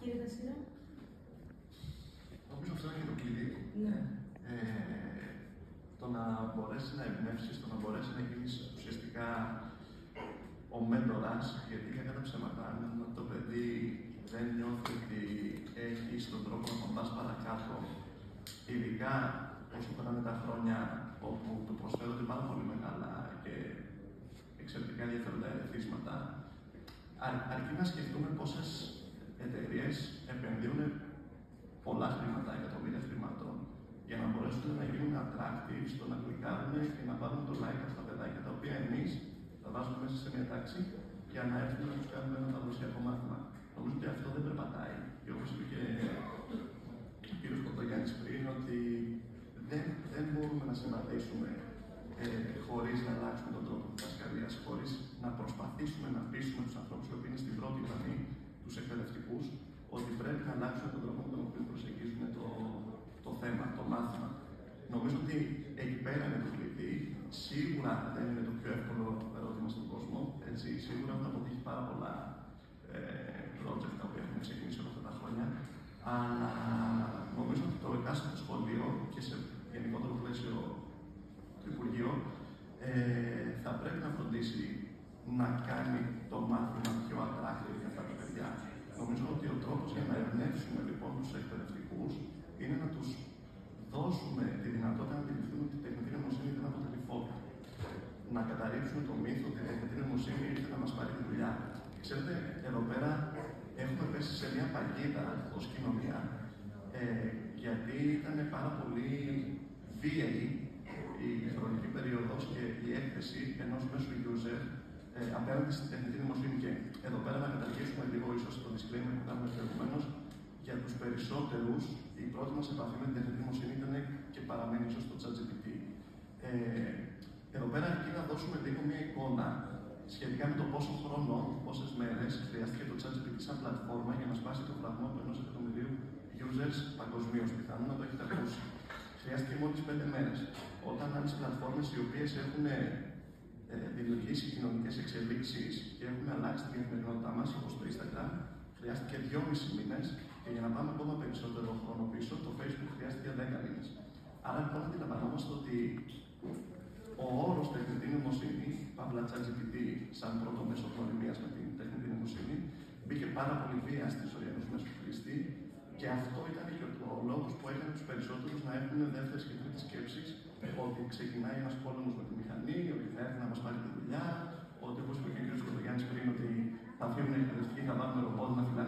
Κύριε Δασίρα. Νομίζω αυτό είναι το κλειδί. Ναι. Το να μπορέσει να εμπνεύσεις, το να μπορέσει να γίνεις ουσιαστικά ο μέντορας, γιατί για κατά ψέματα, αν το παιδί δεν νιώθει ότι έχει τον τρόπο να τον πας παρακάτω, ειδικά όσο περνάνε τα χρόνια όπου του προσφέρονται πάρα πολύ μεγάλα και εξαιρετικά ενδιαφέροντα ερεθίσματα, αρκεί να σκεφτούμε πόσες εταιρείες επενδύουν πολλά χρήματα, εκατομμύρια χρημάτων, για να μπορέσουν να γίνουν attractive, στο να κλικάρουν και να πάρουν το like από τα παιδάκια, τα οποία εμείς θα βάζουμε μέσα σε μια τάξη για να έρθουν να τους κάνουμε ένα παραδοσιακό μάθημα. Νομίζω ότι αυτό δεν περπατάει. Και όπως είπε και ο κ. Κοντογιάννης πριν, ότι δεν μπορούμε να συμβαδίσουμε χωρίς να αλλάξουμε τον τρόπο διδασκαλίας, χωρίς να προσπαθήσουμε να πείσουμε τους ανθρώπους που είναι στην πρώτη γραμμή, τους εκπαιδευτικούς, ότι πρέπει να αλλάξουν τον τρόπο με τον οποίο προσεγγίζουν το θέμα, το μάθημα. Νομίζω ότι εκεί πέρα είναι το κλειδί. Σίγουρα δεν είναι το πιο εύκολο ερώτημα στον κόσμο. Έτσι. Σίγουρα έχουν αποτύχει πάρα πολλά project τα οποία έχουν ξεκινήσει όλα αυτά τα χρόνια. Αλλά νομίζω ότι το εκάστοτε σχολείο και σε γενικότερο πλαίσιο του Υπουργείου θα πρέπει να φροντίσει να κάνει το μάθημα πιο attractive για αυτά τα παιδιά. Νομίζω ότι ο τρόπος για να εμπνεύσουμε λοιπόν τους εκπαιδευτικούς είναι να τους δώσουμε τη δυνατότητα να αντιληφθούν ότι η τεχνητή νοημοσύνη δεν αποτελεί φόβο. Να καταρρίψουμε το μύθο ότι η τεχνητή νοημοσύνη ήρθε να μας πάρει τη δουλειά. Ξέρετε, εδώ πέρα έχουμε πέσει σε μια παγίδα ως κοινωνία, γιατί ήταν πάρα πολύ βίαιη η χρονική περίοδος και η έκθεση ενός μέσου user απέναντι στην τεχνητή νοημοσύνη. Και εδώ πέρα να καταργήσουμε λίγο ίσως το disclaimer που κάνουμε προηγουμένως, για τους περισσότερους η πρώτη μας επαφή με την τεχνητή νοημοσύνη ήταν και παραμένει ίσως το ChatGPT. Εδώ πέρα αρκεί να δώσουμε λίγο μια εικόνα σχετικά με το πόσο χρόνο, πόσες μέρες χρειάστηκε το ChatGPT σαν πλατφόρμα για να σπάσει το φραγμό του 1 εκατομμυρίου users παγκοσμίως. Πιθανόν να το έχετε ακούσει. Χρειάστηκε μόλις 5 μέρες. Όταν άλλες πλατφόρμες οι οποίες έχουν δημιουργήσει κοινωνικές εξελίξεις και έχουν αλλάξει την καθημερινότητά μας, όπως το Instagram, χρειάστηκε 2,5 μήνες, και για να πάμε ακόμα περισσότερο χρόνο πίσω, το Facebook χρειάστηκε 10 μήνες. Άρα λοιπόν αντιλαμβανόμαστε ότι ο όρος τεχνητή νοημοσύνη, παύλα ChatGPT, σαν πρώτο μέσο γνωριμίας με την τεχνητή νοημοσύνη, μπήκε πάρα πολύ βία στη ζωή ενός μέσου χρήστη, και αυτό ήταν και ο λόγος που έκανε τους περισσότερους να έχουν δεύτερες και τρίτες σκέψεις, ότι ξεκινάει ένας πόλεμος με τη μηχανή, ότι θα έρθει να μας πάρει τη δουλειά, ότι όπως είπε και ο κ. Κοντογιάννης πριν, ότι θα φύγουν οι εκπαιδευτικοί να βάλουν ρομπότ να φυλάνε.